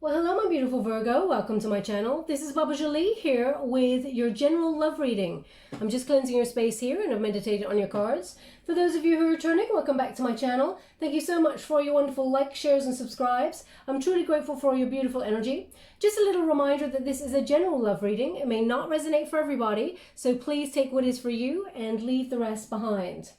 Well, hello, my beautiful Virgo. Welcome to my channel. This is Baba Jolie here with your general love reading. I'm just cleansing your space here and I've meditated on your cards. For those of you who are returning, welcome back to my channel. Thank you so much for your wonderful likes, shares and subscribes. I'm truly grateful for your beautiful energy. Just a little reminder that this is a general love reading. It may not resonate for everybody, so please take what is for you and leave the rest behind.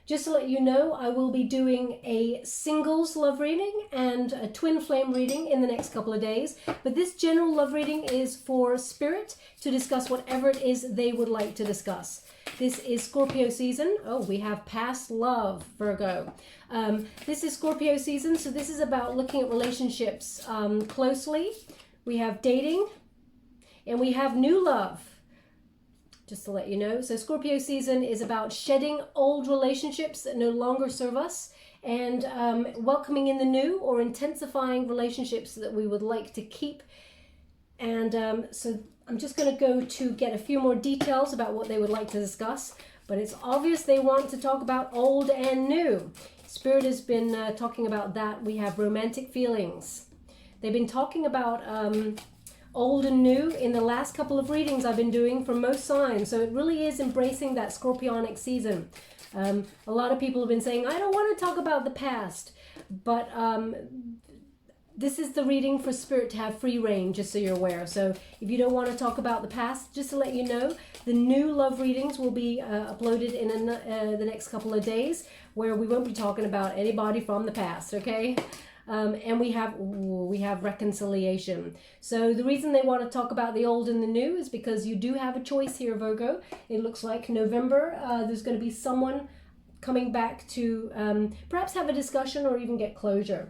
Just to let you know, I will be doing a singles love reading and a twin flame reading in the next couple of days. But this general love reading is for spirit to discuss whatever it is they would like to discuss. This is Scorpio season. Oh, we have past love, Virgo. This is Scorpio season, so this is about looking at relationships closely. We have dating and we have new love. Just to let you know. So Scorpio season is about shedding old relationships that no longer serve us and welcoming in the new or intensifying relationships that we would like to keep. And so I'm just going to go to get a few more details about what they would like to discuss. But it's obvious they want to talk about old and new. Spirit has been talking about that. We have romantic feelings. They've been talking about old and new in the last couple of readings I've been doing for most signs. So it really is embracing that Scorpionic season. A lot of people have been saying, I don't want to talk about the past. But this is the reading for Spirit to have free reign, just so you're aware. So if you don't want to talk about the past, just to let you know, the new love readings will be uploaded in the next couple of days, where we won't be talking about anybody from the past, okay? And we have reconciliation. So the reason they want to talk about the old and the new is because you do have a choice here, Virgo. It looks like November, there's going to be someone coming back to perhaps have a discussion or even get closure.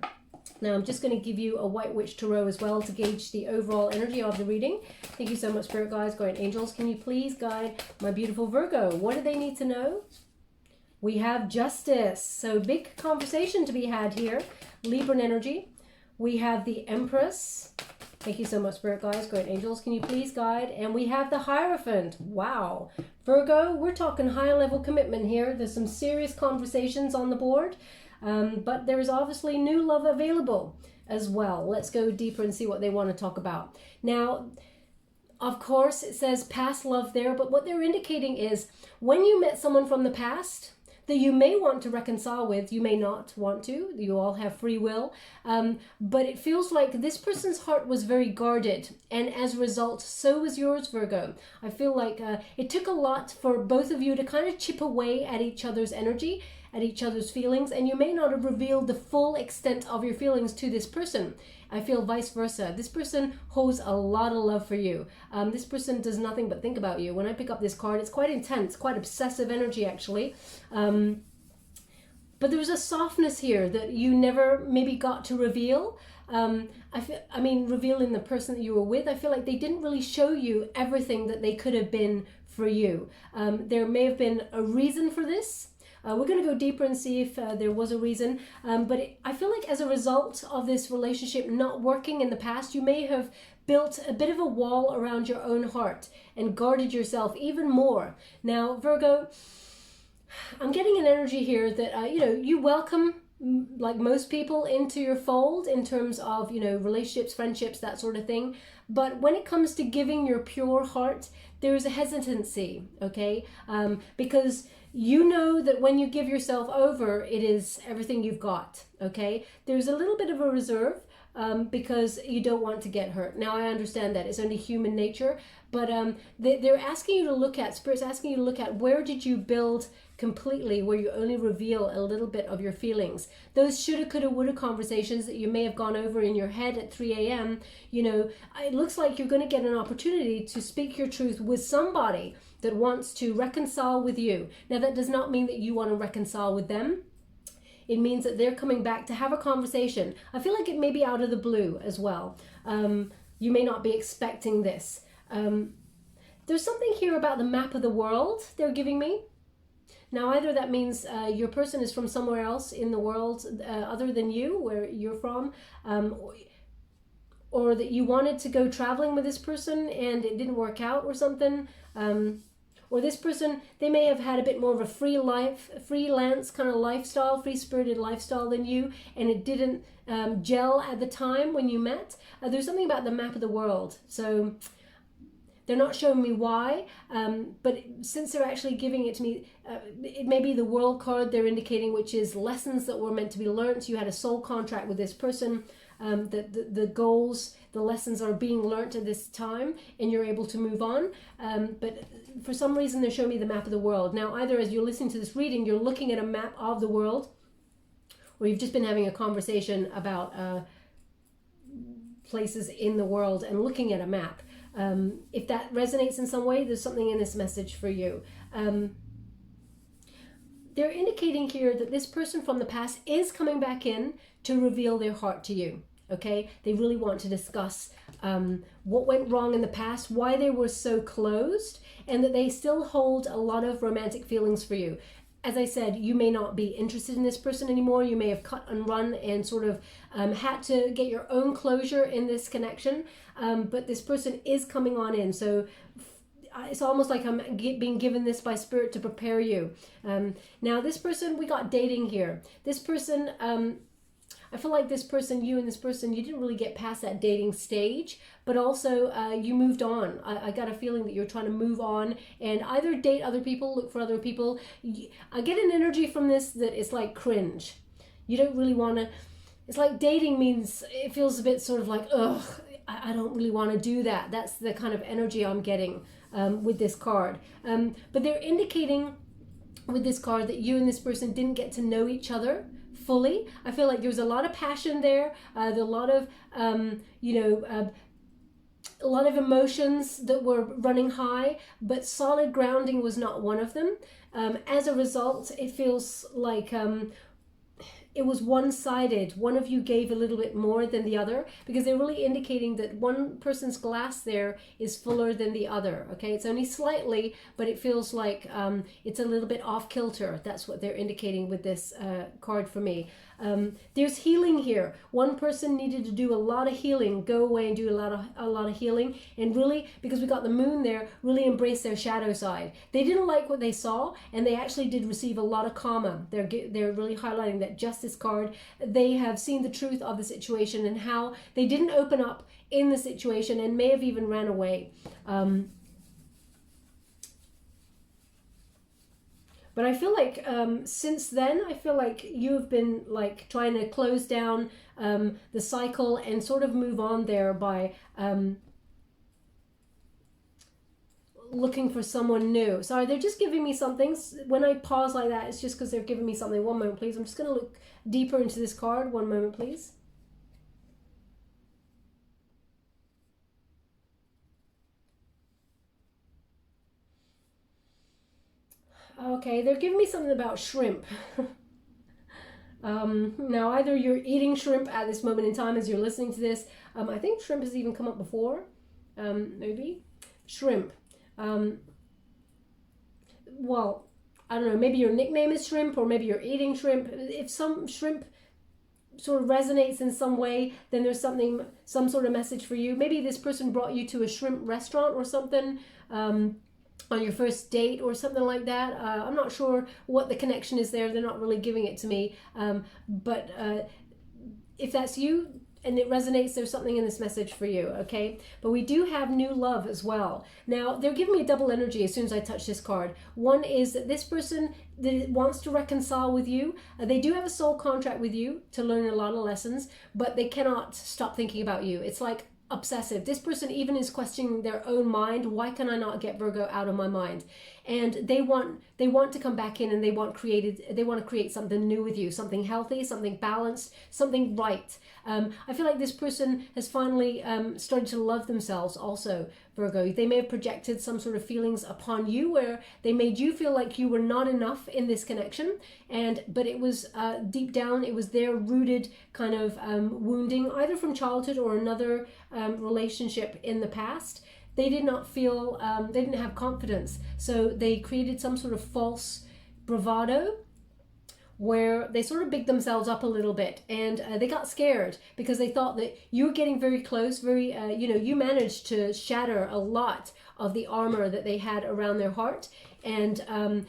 Now I'm just going to give you a White Witch Tarot as well to gauge the overall energy of the reading. Thank you so much, Spirit Guides, Guardian Angels. Can you please guide my beautiful Virgo? What do they need to know? We have Justice. So big conversation to be had here. Libran energy. We have the Empress. Thank you so much, Spirit Guides, Great Angels. Can you please guide? And we have the Hierophant. Wow. Virgo, we're talking high-level commitment here. There's some serious conversations on the board. But there's obviously new love available as well. Let's go deeper and see what they want to talk about. Now, of course, it says past love there. But what they're indicating is when you met someone from the past that you may want to reconcile with, you may not want to, you all have free will, but it feels like this person's heart was very guarded, and as a result, so was yours, Virgo. I feel like it took a lot for both of you to kind of chip away at each other's energy, at each other's feelings, and you may not have revealed the full extent of your feelings to this person. I feel vice versa. This person holds a lot of love for you. This person does nothing but think about you. When I pick up this card, it's quite intense, quite obsessive energy actually. But there's a softness here that you never maybe got to reveal. I mean, revealing the person that you were with. I feel like they didn't really show you everything that they could have been for you. There may have been a reason for this. We're going to go deeper and see if there was a reason. I feel like as a result of this relationship not working in the past, you may have built a bit of a wall around your own heart and guarded yourself even more. Now, Virgo, I'm getting an energy here that, you welcome, like most people, into your fold in terms of, relationships, friendships, that sort of thing. But when it comes to giving your pure heart, there's a hesitancy, okay? Because you know that when you give yourself over, it is everything you've got, okay? There's a little bit of a reserve because you don't want to get hurt. Now, I understand that. It's only human nature. But they're asking you to look at, Spirit's asking you to look at, where did you build completely, where you only reveal a little bit of your feelings? Those shoulda, coulda, woulda conversations that you may have gone over in your head at 3 a.m., it looks like you're going to get an opportunity to speak your truth with somebody that wants to reconcile with you. Now, that does not mean that you want to reconcile with them. It means that they're coming back to have a conversation. I feel like it may be out of the blue as well. You may not be expecting this. There's something here about the map of the world they're giving me. Now, either that means your person is from somewhere else in the world other than you, where you're from, or that you wanted to go traveling with this person and it didn't work out or something. or this person, they may have had a bit more of a freelance kind of lifestyle, free-spirited lifestyle than you, and it didn't gel at the time when you met. There's something about the map of the world. So they're not showing me why, but since they're actually giving it to me, it may be the world card they're indicating, which is lessons that were meant to be learned. You had a soul contract with this person. The goals, the lessons are being learnt at this time, and you're able to move on. But for some reason, they're showing me the map of the world. Now, either as you're listening to this reading, you're looking at a map of the world, or you've just been having a conversation about places in the world and looking at a map. If that resonates in some way, there's something in this message for you. They're indicating here that this person from the past is coming back in to reveal their heart to you. Okay, they really want to discuss what went wrong in the past, why they were so closed, and that they still hold a lot of romantic feelings for you. As I said, you may not be interested in this person anymore. You may have cut and run and sort of had to get your own closure in this connection. But this person is coming on in. So it's almost like I'm being given this by Spirit to prepare you. Now, this person, we got dating here. This person, I feel like this person, you and this person, you didn't really get past that dating stage, but also you moved on. I got a feeling that you're trying to move on and either date other people, look for other people. I get an energy from this that it's like cringe. You don't really want to, it's like dating means, it feels a bit sort of like, ugh, I don't really want to do that. That's the kind of energy I'm getting with this card. But they're indicating with this card that you and this person didn't get to know each other fully. I feel like there's a lot of passion there. There's a lot of, a lot of emotions that were running high, but solid grounding was not one of them. As a result, it feels like it was one-sided. One of you gave a little bit more than the other, because they're really indicating that one person's glass there is fuller than the other. Okay, it's only slightly, but it feels like it's a little bit off kilter. That's what they're indicating with this card for me. There's healing here. One person needed to do a lot of healing, go away and do a lot of healing, and really, because we got the moon there, really embrace their shadow side. They didn't like what they saw, and they actually did receive a lot of karma. They're really highlighting that Justice card. They have seen the truth of the situation and how they didn't open up in the situation and may have even ran away. But I feel like since then, I feel like you have been like trying to close down the cycle and sort of move on there by looking for someone new. Sorry, they're just giving me something. When I pause like that, it's just because they're giving me something. One moment, please. I'm just going to look deeper into this card. One moment, please. Okay, they're giving me something about shrimp. Now, either you're eating shrimp at this moment in time as you're listening to this. I think shrimp has even come up before. Maybe. Shrimp. Well, I don't know, maybe your nickname is shrimp, or maybe you're eating shrimp. If some shrimp sort of resonates in some way, then there's some sort of message for you. Maybe this person brought you to a shrimp restaurant or something on your first date or something like that. I'm not sure what the connection is there. They're not really giving it to me. But if that's you and it resonates, there's something in this message for you, okay? But we do have new love as well. Now, they're giving me a double energy as soon as I touch this card. One is that this person that wants to reconcile with you, they do have a soul contract with you to learn a lot of lessons, but they cannot stop thinking about you. It's like obsessive. This person even is questioning their own mind. Why can I not get Virgo out of my mind? And they want to come back in, and they want to create something new with you, something healthy, something balanced, something right. I feel like this person has finally started to love themselves also, Virgo. They may have projected some sort of feelings upon you where they made you feel like you were not enough in this connection, but it was deep down, it was their rooted kind of wounding, either from childhood or another relationship in the past. They did not feel, they didn't have confidence. So they created some sort of false bravado where they sort of bigged themselves up a little bit, and they got scared because they thought that you were getting very close, you managed to shatter a lot of the armor that they had around their heart, and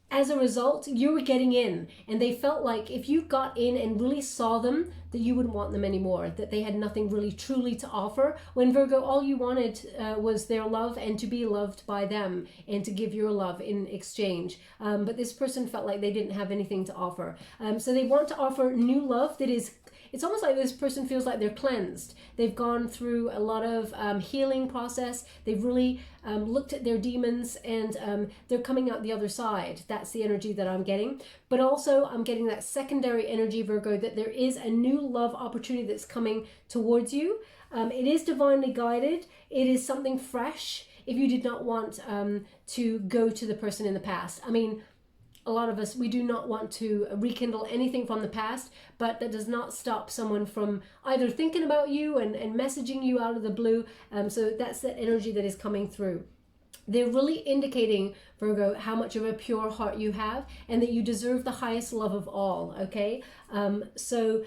as a result, you were getting in, and they felt like if you got in and really saw them, that you wouldn't want them anymore, that they had nothing really truly to offer. When Virgo, all you wanted was their love and to be loved by them and to give your love in exchange. But this person felt like they didn't have anything to offer. So they want to offer new love that is, it's almost like this person feels like they're cleansed. They've gone through a lot of healing process. They've really looked at their demons, and they're coming out the other side. That's the energy that I'm getting. But also I'm getting that secondary energy, Virgo, that there is a new love opportunity that's coming towards you. It is divinely guided. It is something fresh if you did not want to go to the person in the past. I mean, a lot of us, we do not want to rekindle anything from the past, but that does not stop someone from either thinking about you and messaging you out of the blue. So that's that energy that is coming through. They're really indicating, Virgo, how much of a pure heart you have and that you deserve the highest love of all, okay? So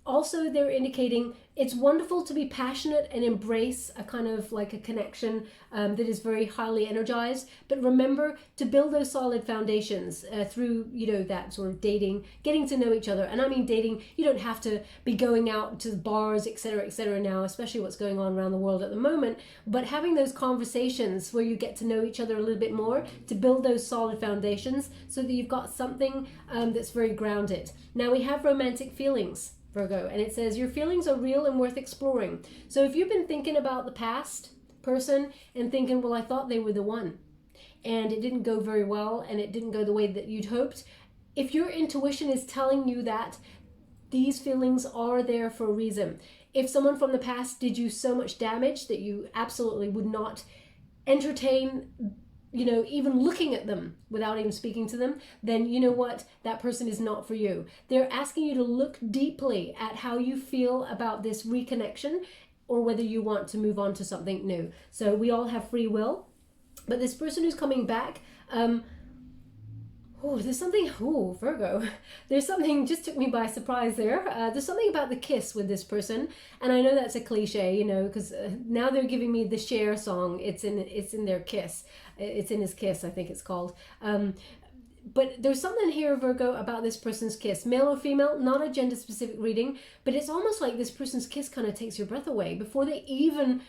also they're indicating it's wonderful to be passionate and embrace a kind of like a connection that is very highly energized, but remember to build those solid foundations through, that sort of dating, getting to know each other. And I mean dating, you don't have to be going out to the bars, etc. now, especially what's going on around the world at the moment, but having those conversations where you get to know each other a little bit more to build those solid foundations so that you've got something that's very grounded. Now we have romantic feelings, Virgo, and it says your feelings are real and worth exploring. So if you've been thinking about the past person and thinking, well, I thought they were the one and it didn't go very well and it didn't go the way that you'd hoped, if your intuition is telling you that these feelings are there for a reason. If someone from the past did you so much damage that you absolutely would not entertain even looking at them without even speaking to them, then you know what? That person is not for you. They're asking you to look deeply at how you feel about this reconnection or whether you want to move on to something new. So we all have free will, but this person who's coming back, Virgo, there's something just took me by surprise there. There's something about the kiss with this person, and I know that's a cliche, because now they're giving me the Cher song. It's in their kiss. It's in his kiss, I think it's called. But there's something here, Virgo, about this person's kiss, male or female, not a gender specific reading, but it's almost like this person's kiss kind of takes your breath away before they even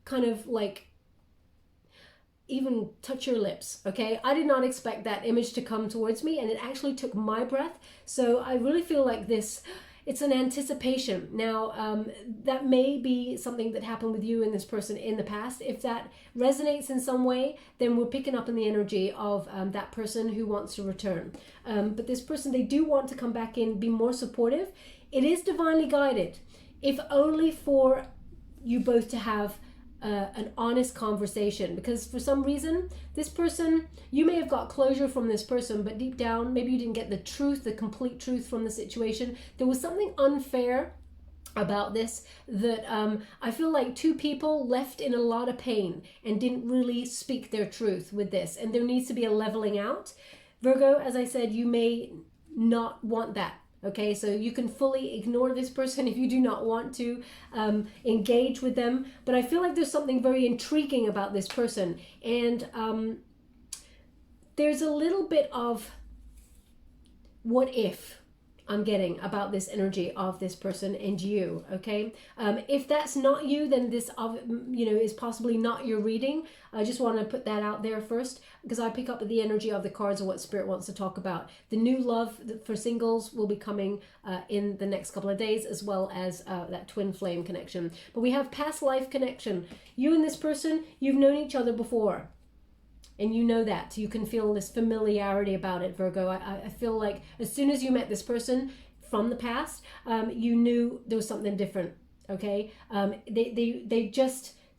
kind of even touch your lips, okay? I did not expect that image to come towards me, and it actually took my breath. So I really feel like it's an anticipation. Now, that may be something that happened with you and this person in the past. If that resonates in some way, then we're picking up in the energy of that person who wants to return. But this person, they do want to come back in, be more supportive. It is divinely guided, if only for you both to have an honest conversation, because for some reason this person, you may have got closure from this person, but deep down maybe you didn't get the truth, the complete truth from the situation. There was something unfair about this that I feel like two people left in a lot of pain and didn't really speak their truth with this, and there needs to be a leveling out. Virgo, as I said, you may not want that. Okay, so you can fully ignore this person if you do not want to engage with them. But I feel like there's something very intriguing about this person. And there's a little bit of what if I'm getting about this energy of this person and you, okay? If that's not you, then this, is possibly not your reading. I just want to put that out there first, because I pick up the energy of the cards and what Spirit wants to talk about. The new love for singles will be coming in the next couple of days, as well as that twin flame connection. But we have past life connection. You and this person, you've known each other before. And you know that. You can feel this familiarity about it, Virgo. I feel like as soon as you met this person from the past, you knew there was something different, okay?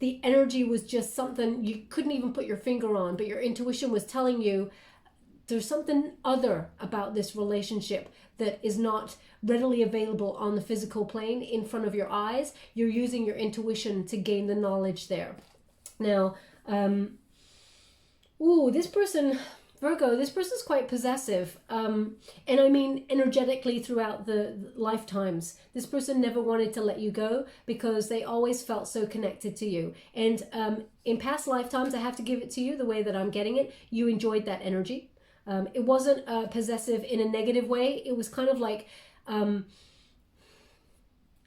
The energy was just something you couldn't even put your finger on, but your intuition was telling you there's something other about this relationship that is not readily available on the physical plane in front of your eyes. You're using your intuition to gain the knowledge there. Now, this person, Virgo, this person's quite possessive. And I mean energetically throughout the lifetimes. This person never wanted to let you go because they always felt so connected to you. And in past lifetimes, I have to give it to you the way that I'm getting it. You enjoyed that energy. It wasn't possessive in a negative way. It was kind of like,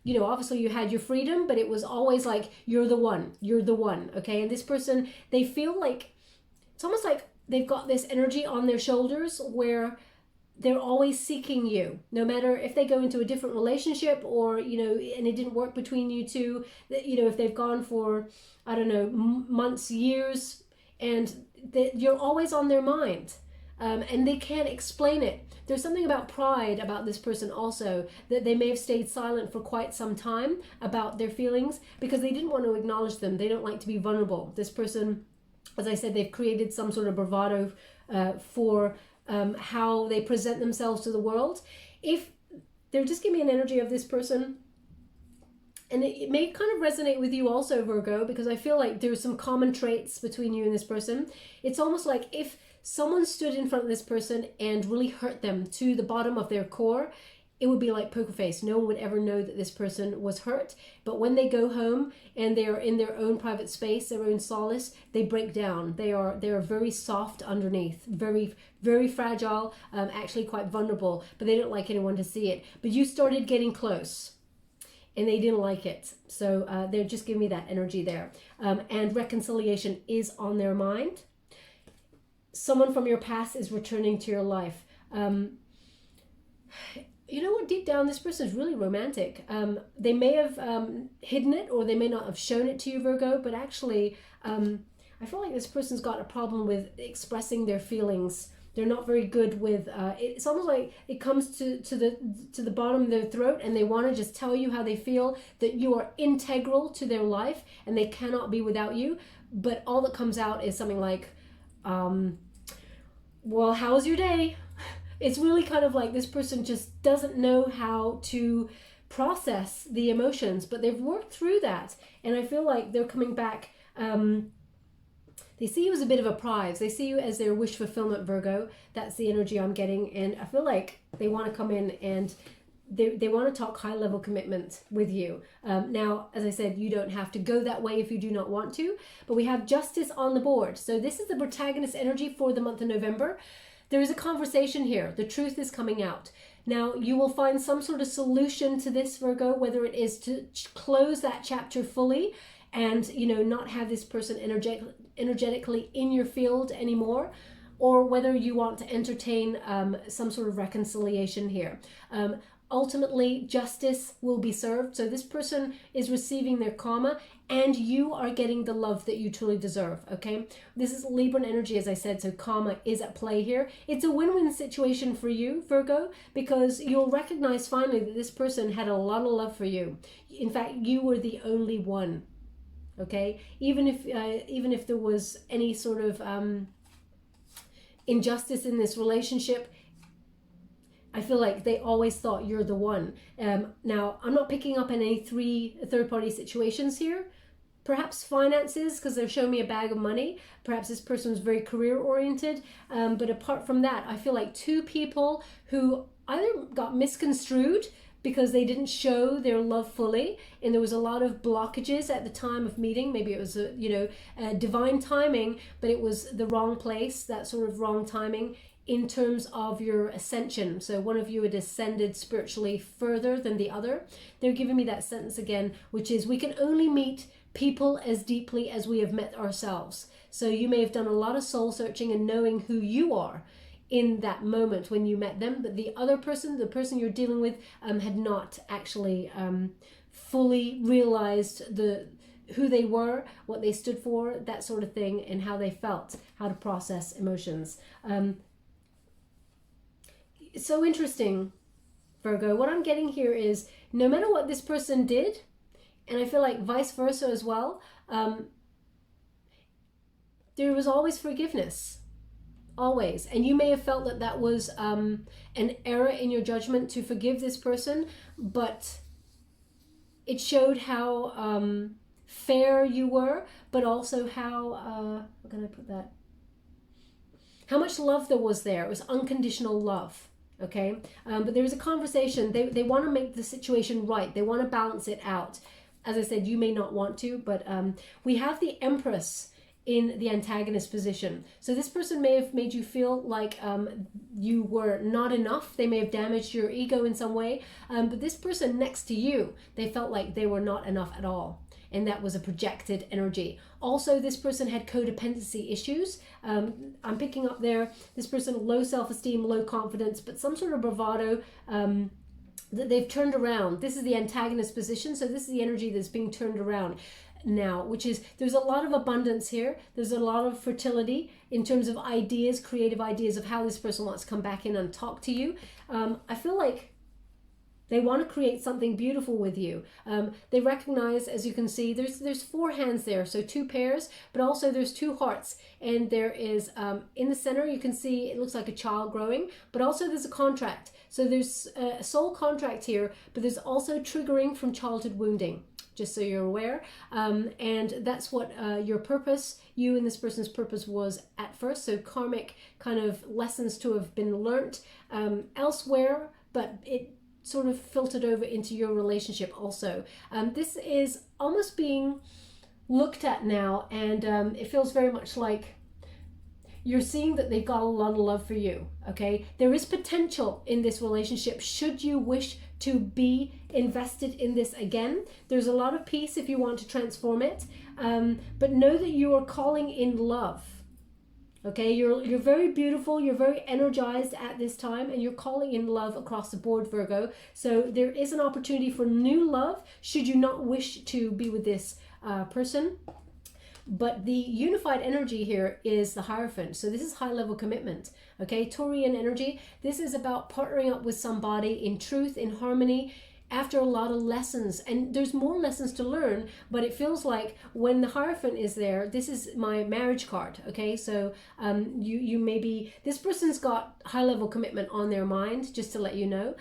you know, obviously you had your freedom, but it was always like, you're the one, okay? And this person, they feel like, it's almost like they've got this energy on their shoulders where they're always seeking you, no matter if they go into a different relationship or, you know, and it didn't work between you two, that, you know, if they've gone for, I don't know, months, years, and you're always on their mind. And they can't explain it. There's something about pride about this person also, that they may have stayed silent for quite some time about their feelings because they didn't want to acknowledge them. They don't like to be vulnerable. This person, as I said, they've created some sort of bravado for how they present themselves to the world. If they're just giving me an energy of this person, and it may kind of resonate with you also, Virgo, because I feel like there's some common traits between you and this person. It's almost like if someone stood in front of this person and really hurt them to the bottom of their core, it would be like poker face. No one would ever know that this person was hurt. But when they go home and they are in their own private space, their own solace, they break down. They are very soft underneath, very, very fragile, actually quite vulnerable, but they don't like anyone to see it. But you started getting close and they didn't like it. So they're just giving me that energy there. And reconciliation is on their mind. Someone from your past is returning to your life. You know what, deep down, this person is really romantic. They may have hidden it, or they may not have shown it to you, Virgo, but actually, I feel like this person's got a problem with expressing their feelings. They're not very good with, it's almost like it comes to the bottom of their throat, and they want to just tell you how they feel, that you are integral to their life, and they cannot be without you. But all that comes out is something like, well, how was your day? It's really kind of like this person just doesn't know how to process the emotions, but they've worked through that. And I feel like they're coming back. They see you as a bit of a prize. They see you as their wish fulfillment, Virgo. That's the energy I'm getting. And I feel like they want to come in and they want to talk high level commitment with you. Now, as I said, you don't have to go that way if you do not want to, but we have justice on the board. So this is the protagonist energy for the month of November. There is a conversation here. The truth is coming out. Now, you will find some sort of solution to this, Virgo, whether it is to close that chapter fully and, you know, not have this person energetically in your field anymore, or whether you want to entertain some sort of reconciliation here. Ultimately, justice will be served. So this person is receiving their karma, and you are getting the love that you truly deserve, okay? This is Libran energy, as I said, so karma is at play here. It's a win-win situation for you, Virgo, because you'll recognize finally that this person had a lot of love for you. In fact, you were the only one, okay? Even if there was any sort of injustice in this relationship, I feel like they always thought you're the one. Now, I'm not picking up any third-party situations here. Perhaps finances, because they're showing me a bag of money. Perhaps this person was very career-oriented. But apart from that, I feel like two people who either got misconstrued because they didn't show their love fully, and there was a lot of blockages at the time of meeting. Maybe it was, divine timing, but it was the wrong place, that sort of wrong timing, in terms of your ascension. So one of you had ascended spiritually further than the other. They're giving me that sentence again, which is, we can only meet people as deeply as we have met ourselves. So you may have done a lot of soul searching and knowing who you are in that moment when you met them, but the other person, the person you're dealing with, had not actually fully realized who they were, what they stood for, that sort of thing, and how they felt, how to process emotions. It's so interesting, Virgo. What I'm getting here is, no matter what this person did, and I feel like vice versa as well, there was always forgiveness. Always. And you may have felt that that was an error in your judgment to forgive this person, but it showed how fair you were, but also how, how can I put that? how much love there was there. It was unconditional love. Okay, but there was a conversation. They want to make the situation right. They want to balance it out. As I said, you may not want to, but we have the Empress in the antagonist position. So this person may have made you feel like you were not enough. They may have damaged your ego in some way. But this person next to you, they felt like they were not enough at all. And that was a projected energy. Also, this person had codependency issues. I'm picking up there, this person, low self-esteem, low confidence, but some sort of bravado that they've turned around. This is the antagonist position. So this is the energy that's being turned around now, which is, there's a lot of abundance here. There's a lot of fertility in terms of ideas, creative ideas of how this person wants to come back in and talk to you. I feel like they want to create something beautiful with you. They recognize, as you can see, there's 4 hands there, so 2 pairs, but also there's 2 hearts. And there is, in the center, you can see it looks like a child growing, but also there's a contract. So there's a soul contract here, but there's also triggering from childhood wounding, just so you're aware. And that's what your purpose, you and this person's purpose was at first. So karmic kind of lessons to have been learnt elsewhere, but it sort of filtered over into your relationship also. This is almost being looked at now, and it feels very much like you're seeing that they've got a lot of love for you. Okay, there is potential in this relationship should you wish to be invested in this again. There's a lot of peace if you want to transform it, but know that you are calling in love. Okay, you're very beautiful, you're very energized at this time, and you're calling in love across the board, Virgo. So there is an opportunity for new love should you not wish to be with this person. But the unified energy here is the Hierophant. So this is high level commitment. Okay, Taurian energy. This is about partnering up with somebody in truth, in harmony, after a lot of lessons. And there's more lessons to learn, but it feels like when the Hierophant is there, this is my marriage card. Okay, so you may be, this person's got high level commitment on their mind, just to let you know.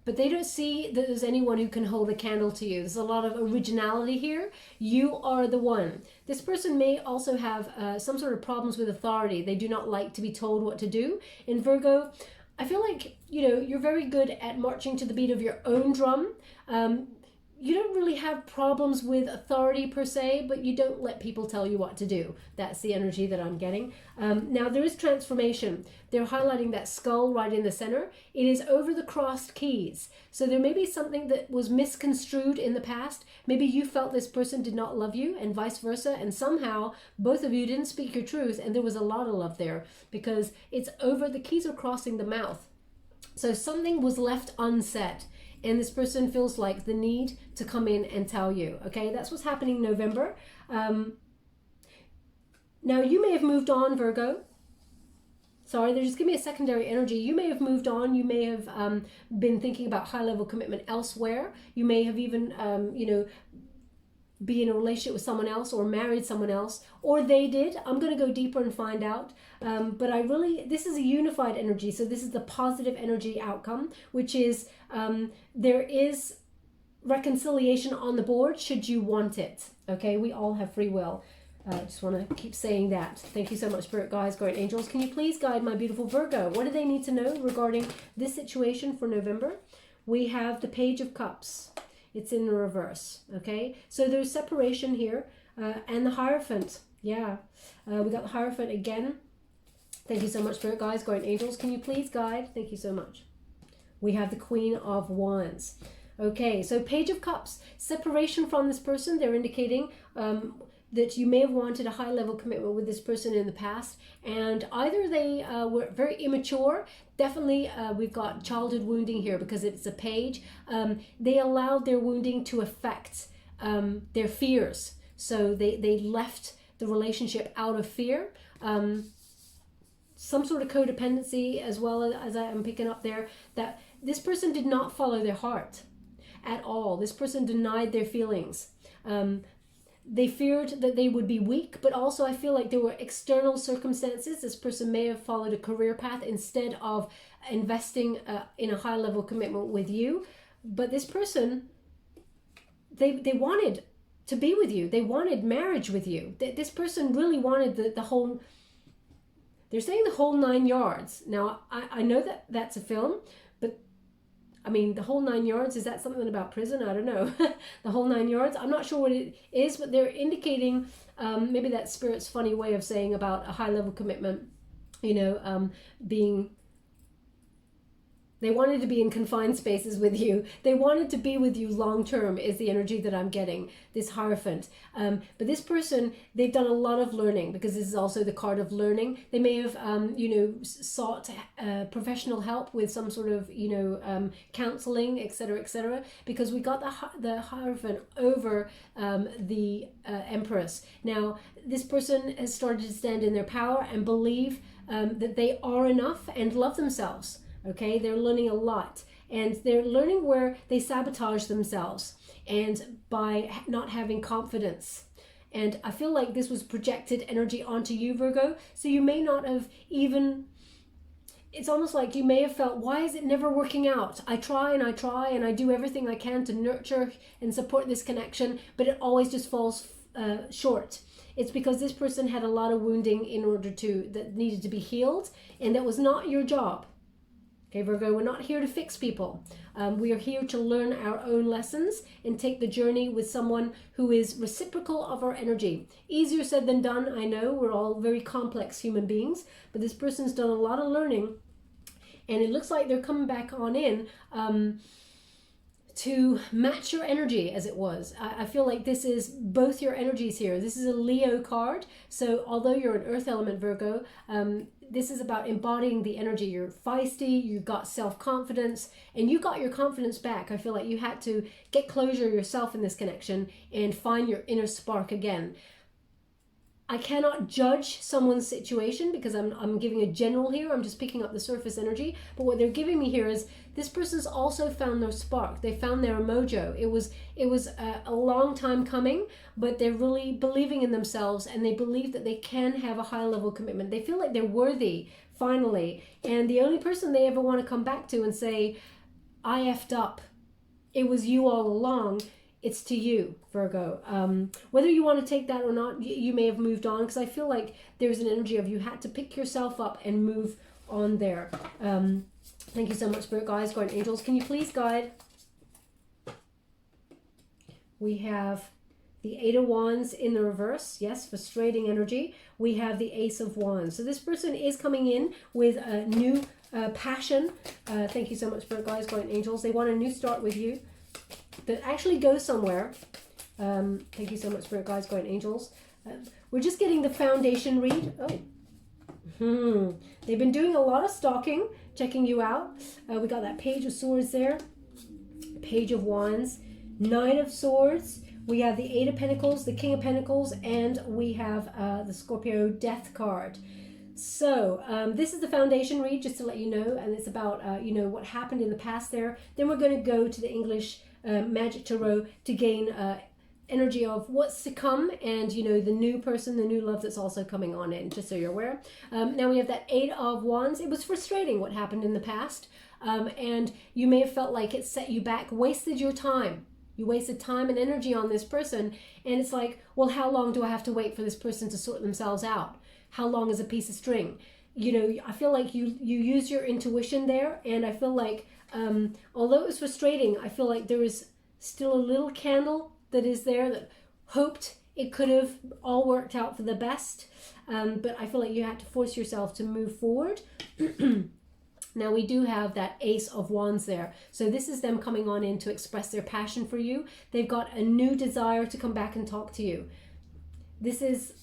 But they don't see that there's anyone who can hold a candle to you. There's a lot of originality here. You are the one. This person may also have some sort of problems with authority. They do not like to be told what to do. In Virgo, I feel like, you know, you're very good at marching to the beat of your own drum. You don't really have problems with authority per se, but you don't let people tell you what to do. That's the energy that I'm getting. Now there is transformation. They're highlighting that skull right in the center. It is over the crossed keys. So there may be something that was misconstrued in the past. Maybe you felt this person did not love you and vice versa. And somehow both of you didn't speak your truth. And there was a lot of love there because it's over, the keys are crossing the mouth. So something was left unsaid. And this person feels like the need to come in and tell you. Okay, that's what's happening in November. Now you may have moved on, Virgo. Sorry, they're just giving me a secondary energy. You may have moved on. You may have been thinking about high-level commitment elsewhere. You may have even, you know, be in a relationship with someone else or married someone else, or they did. I'm going to go deeper and find out. But I really, this is a unified energy. So this is the positive energy outcome, which is there is reconciliation on the board should you want it. Okay, we all have free will. I just want to keep saying that. Thank you so much, Spirit Guides, Guardian Angels. Can you please guide my beautiful Virgo? What do they need to know regarding this situation for November? We have the Page of Cups. It's in the reverse, okay? So there's separation here. And the Hierophant, yeah. We got the Hierophant again. Thank you so much, Spirit Guides, Guardian Angels. Can you please guide? Thank you so much. We have the Queen of Wands. Okay, so Page of Cups, separation from this person. They're indicating that you may have wanted a high-level commitment with this person in the past, and either they were very immature. Definitely, we've got childhood wounding here because it's a page. They allowed their wounding to affect their fears, so they left the relationship out of fear. Some sort of codependency as well, as I am picking up there, that this person did not follow their heart at all. This person denied their feelings. They feared that they would be weak, but also I feel like there were external circumstances. This person may have followed a career path instead of investing in a high-level commitment with you. But this person, they wanted to be with you. They wanted marriage with you. This person really wanted the whole they're saying the whole 9 yards. Now, I know that that's a film, but I mean, the whole 9 yards, is that something about prison? I don't know. The whole 9 yards, I'm not sure what it is, but they're indicating maybe that spirit's funny way of saying about a high level commitment, you know, being... They wanted to be in confined spaces with you. They wanted to be with you long term is the energy that I'm getting, this Hierophant. But this person, they've done a lot of learning, because this is also the card of learning. They may have, you know, sought professional help with some sort of, you know, counseling, etc., because we got the Hierophant over the Empress. Now, this person has started to stand in their power and believe that they are enough and love themselves. Okay, they're learning a lot, and they're learning where they sabotage themselves and by not having confidence. And I feel like this was projected energy onto you, Virgo. So you may not have even, it's almost like you may have felt, why is it never working out? I try and I do everything I can to nurture and support this connection, but it always just falls short. It's because this person had a lot of wounding that needed to be healed, and that was not your job. Okay, Virgo, we're not here to fix people. We are here to learn our own lessons and take the journey with someone who is reciprocal of our energy. Easier said than done, I know. We're all very complex human beings, but this person's done a lot of learning, and it looks like they're coming back on in to match your energy as it was. I feel like this is both your energies here. This is a Leo card, so although you're an earth element, Virgo, this is about embodying the energy. You're feisty, you've got self-confidence, and you got your confidence back. I feel like you had to get closure yourself in this connection and find your inner spark again. I cannot judge someone's situation because I'm giving a general here. I'm just picking up the surface energy. But what they're giving me here is this person's also found their spark. They found their mojo. It was a long time coming, but they're really believing in themselves, and they believe that they can have a high level commitment. They feel like they're worthy finally. And the only person they ever want to come back to and say, I effed up, it was you all along, it's to you, Virgo. Whether you want to take that or not, you may have moved on, because I feel like there's an energy of you had to pick yourself up and move on there. Thank you so much, Spirit Guides, Guardian Angels. Can you please guide? We have the Eight of Wands in the reverse. Yes, frustrating energy. We have the Ace of Wands. So this person is coming in with a new passion. Thank you so much, Spirit Guides, Guardian Angels. They want a new start with you that actually goes somewhere. Thank you so much, Spirit Guides, Guardian Angels. We're just getting the foundation read. Oh, they've been doing a lot of stalking, checking you out. We got that Page of Swords there, Page of Wands, Nine of Swords. We have the Eight of Pentacles, the King of Pentacles, and we have the Scorpio Death card. So this is the foundation read, just to let you know, and it's about you know, what happened in the past there. Then we're going to go to the English Magic Tarot to gain energy of what's to come, and you know, the new person, the new love that's also coming on in, just so you're aware. Now we have that Eight of Wands. It was frustrating what happened in the past, and you may have felt like it set you back, wasted your time. You wasted time and energy on this person, and it's like, well, how long do I have to wait for this person to sort themselves out? How long is a piece of string? You know, I feel like you use your intuition there, and I feel like although it was frustrating, I feel like there is still a little candle that is there that hoped it could have all worked out for the best, but I feel like you had to force yourself to move forward. Now we do have that Ace of Wands there. So this is them coming on in to express their passion for you. They've got a new desire to come back and talk to you. This is,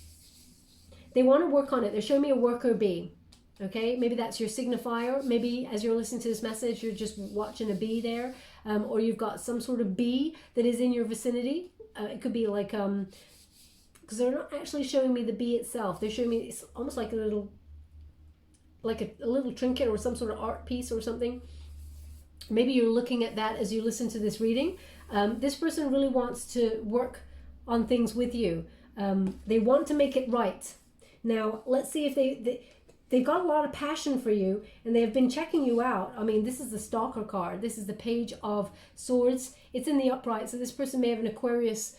they want to work on it. They're showing me a worker bee. Okay, maybe that's your signifier. Maybe as you're listening to this message, you're just watching a bee there, or you've got some sort of bee that is in your vicinity. It could be like, because they're not actually showing me the bee itself. They're showing me it's almost like a little, a little trinket or some sort of art piece or something. Maybe you're looking at that as you listen to this reading. This person really wants to work on things with you. They want to make it right. Now, let's see if they've got a lot of passion for you, and they have been checking you out. I mean, this is the Stalker card. This is the Page of Swords. It's in the upright, so this person may have an Aquarius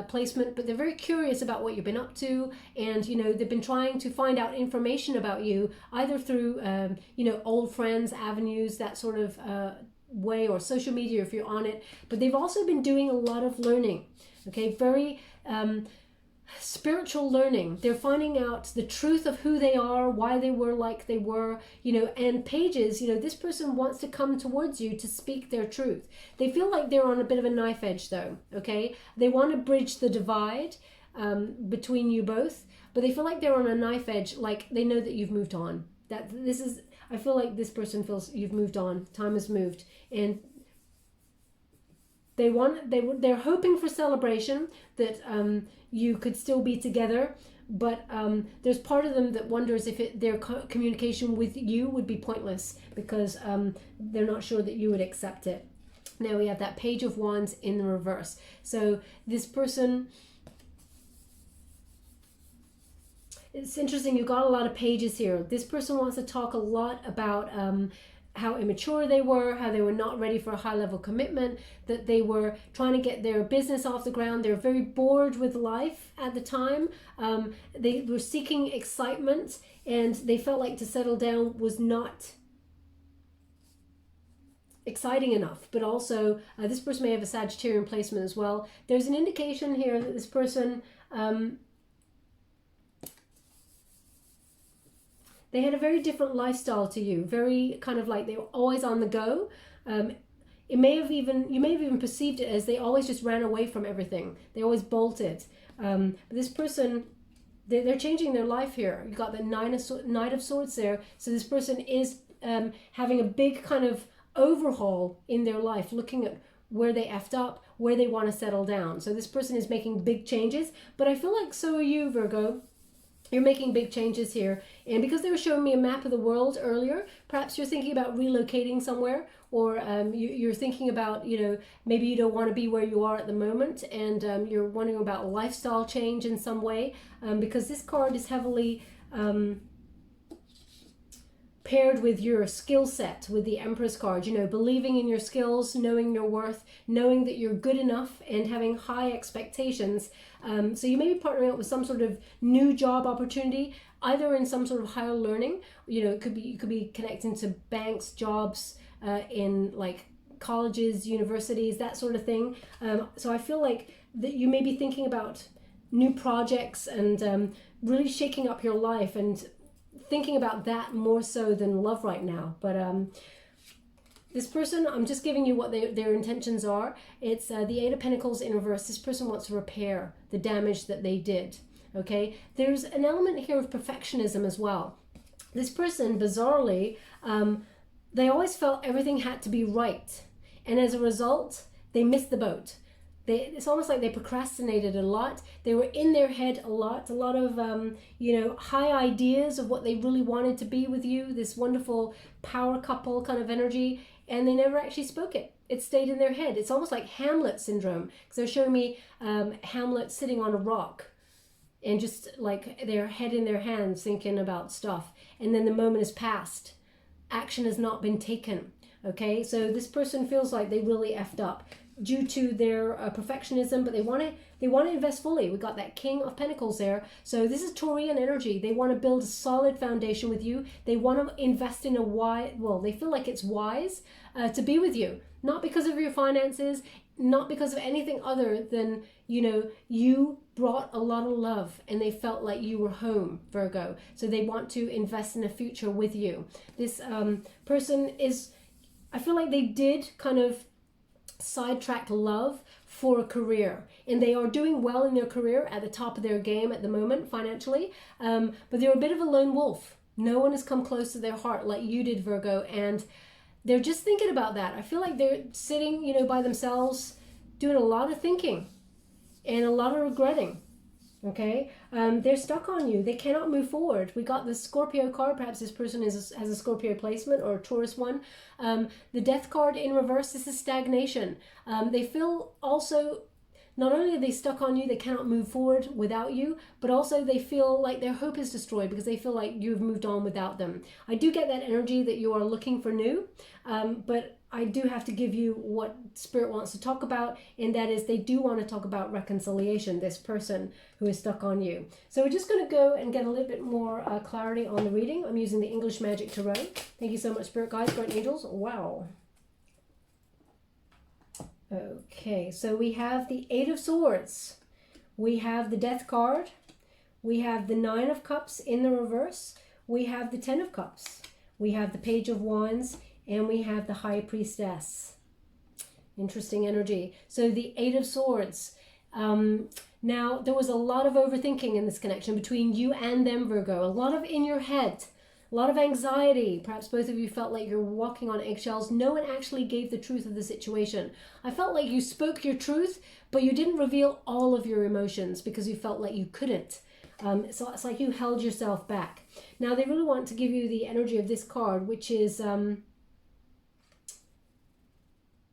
placement, but they're very curious about what you've been up to, and you know, they've been trying to find out information about you either through you know, old friends, avenues, that sort of way, or social media if you're on it. But they've also been doing a lot of learning, okay, very spiritual learning. They're finding out the truth of who they are, why they were like they were, you know. And pages, you know, this person wants to come towards you to speak their truth. They feel like they're on a bit of a knife edge though, okay? They want to bridge the divide between you both, but they feel like they're on a knife edge, like they know that you've moved on. That this is, I feel like this person feels you've moved on, time has moved, and they're hoping for celebration, that you could still be together, but there's part of them that wonders if their communication with you would be pointless, because they're not sure that you would accept it. Now we have that Page of Wands in the reverse. So this person, it's interesting, you've got a lot of pages here. This person wants to talk a lot about how immature they were, how they were not ready for a high level commitment, that they were trying to get their business off the ground. They were very bored with life at the time. They were seeking excitement, and they felt like to settle down was not exciting enough. But also this person may have a Sagittarian placement as well. There's an indication here that this person they had a very different lifestyle to you, very kind of like they were always on the go. You may have even perceived it as they always just ran away from everything. They always bolted. But this person, they're changing their life here. You got the Knight of Swords there. So this person is having a big kind of overhaul in their life, looking at where they effed up, where they want to settle down. So this person is making big changes. But I feel like so are you, Virgo. You're making big changes here. And because they were showing me a map of the world earlier, perhaps you're thinking about relocating somewhere, or you're thinking about, you know, maybe you don't want to be where you are at the moment, and you're wondering about a lifestyle change in some way, because this card is heavily paired with your skill set, with the Empress card, you know, believing in your skills, knowing your worth, knowing that you're good enough, and having high expectations. So you may be partnering up with some sort of new job opportunity, either in some sort of higher learning, you know, it could be, you could be connecting to banks, jobs in like colleges, universities, that sort of thing. So I feel like that you may be thinking about new projects and really shaking up your life, and thinking about that more so than love right now. But this person, I'm just giving you what their intentions are. It's the Eight of Pentacles in reverse. This person wants to repair the damage that they did, okay? There's an element here of perfectionism as well. This person, bizarrely, they always felt everything had to be right. And as a result, they missed the boat. It's almost like they procrastinated a lot. They were in their head a lot of, you know, high ideas of what they really wanted to be with you, this wonderful power couple kind of energy, and they never actually spoke it. It stayed in their head. It's almost like Hamlet syndrome, because they're showing me Hamlet sitting on a rock and just like their head in their hands thinking about stuff. And then the moment has passed. Action has not been taken, okay? So this person feels like they really effed up due to their perfectionism, but they want to invest fully. We got that King of Pentacles there. So this is Taurian energy. They want to build a solid foundation with you. They want to invest in they feel like it's wise to be with you, not because of your finances, not because of anything other than, you know, you brought a lot of love and they felt like you were home, Virgo. So they want to invest in a future with you. This person is, I feel like they did kind of sidetrack love for a career, and they are doing well in their career, at the top of their game at the moment financially, but they're a bit of a lone wolf. No one has come close to their heart like you did, Virgo, and they're just thinking about that. I feel like they're sitting, you know, by themselves doing a lot of thinking and a lot of regretting. Okay, they're stuck on you. They cannot move forward. We got the Scorpio card. Perhaps this person has a Scorpio placement or a Taurus one. The Death card in reverse. This is stagnation. They feel also not only are they stuck on you, they cannot move forward without you, but also they feel like their hope is destroyed because they feel like you've moved on without them. I do get that energy that you are looking for new, but I do have to give you what Spirit wants to talk about, and that is they do want to talk about reconciliation, this person who is stuck on you. So we're just going to go and get a little bit more clarity on the reading. I'm using the English Magic Tarot. Thank you so much, Spirit Guides, Guardian Angels. Wow. Okay, so we have the Eight of Swords. We have the Death card. We have the Nine of Cups in the reverse. We have the Ten of Cups. We have the Page of Wands. And we have the High Priestess. Interesting energy. So the Eight of Swords. Now, there was a lot of overthinking in this connection between you and them, Virgo. A lot of in your head. A lot of anxiety. Perhaps both of you felt like you're walking on eggshells. No one actually gave the truth of the situation. I felt like you spoke your truth, but you didn't reveal all of your emotions because you felt like you couldn't. So it's like you held yourself back. Now, they really want to give you the energy of this card, which is...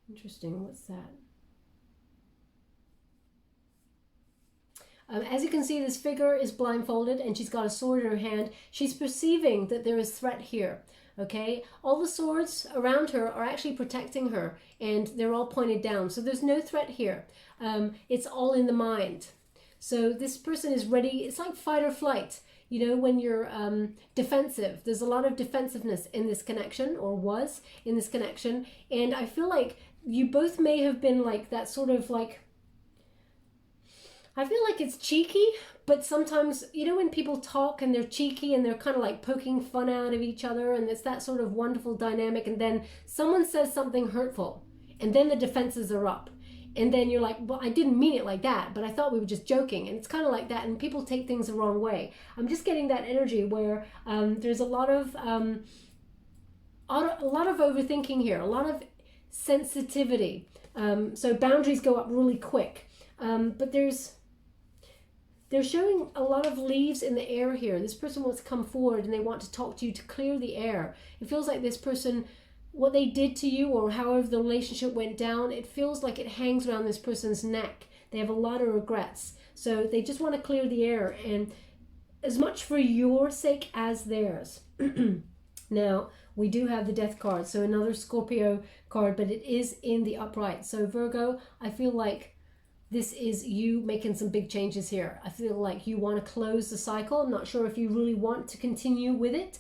interesting. What's that? As you can see, this figure is blindfolded and she's got a sword in her hand. She's perceiving that there is threat here. Okay, all the swords around her are actually protecting her and they're all pointed down. So there's no threat here. It's all in the mind. So this person is ready. It's like fight or flight. You know, when you're defensive, there's a lot of defensiveness in this connection, or was in this connection. And I feel like you both may have been like that sort of like, I feel like it's cheeky, but sometimes, you know, when people talk and they're cheeky and they're kind of like poking fun out of each other, and it's that sort of wonderful dynamic, and then someone says something hurtful and then the defenses are up. And then you're like, well, I didn't mean it like that, but I thought we were just joking. And it's kind of like that. And people take things the wrong way. I'm just getting that energy where there's a lot of overthinking here, a lot of sensitivity. So boundaries go up really quick. But they're showing a lot of leaves in the air here. This person wants to come forward and they want to talk to you to clear the air. It feels like this person, what they did to you or however the relationship went down, it feels like it hangs around this person's neck. They have a lot of regrets. So they just want to clear the air, and as much for your sake as theirs. Now, we do have the Death card, so another Scorpio card, but it is in the upright. So Virgo, I feel like this is you making some big changes here. I feel like you want to close the cycle. I'm not sure if you really want to continue with it.